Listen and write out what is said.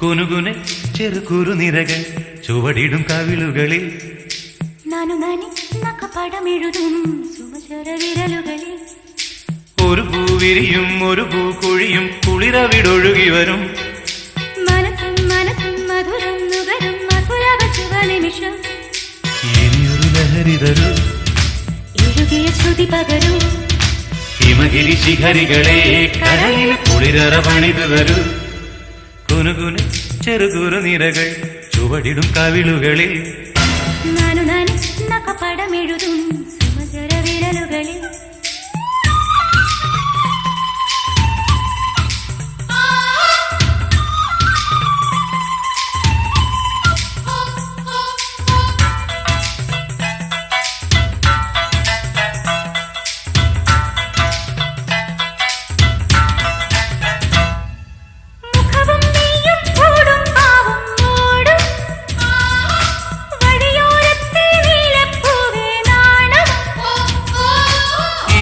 കുനുകുനെ ചെറുകുറു നിരകൾ ചുവടിടും കവിളുകളിൽ നാനു നാനി നഖപടമെഴുതും സുമചര വിരലുകളിൽ ഒരു പൂവിരിയും ഒരു പൂക്കുഴിയും കുളിരവിടൊഴുകി വരും മനസ്സും മനസ്സും മധുരം നുകരും മധുരവ ശുഭനിമിഷം ഇനിയൊരു ലഹരി തരൂ എഴുകിയ ശ്രുതി പകരൂ ഹിമഗിരി ശിഖരികളെ കരളിൽ കുളിരറ പണിതു തരൂ കുനുകുനെ ചെറുകുറു നിരകൾ ചുവടിടും കവിളുകളിൽ നാനു നാനി നഖപടമെഴുതും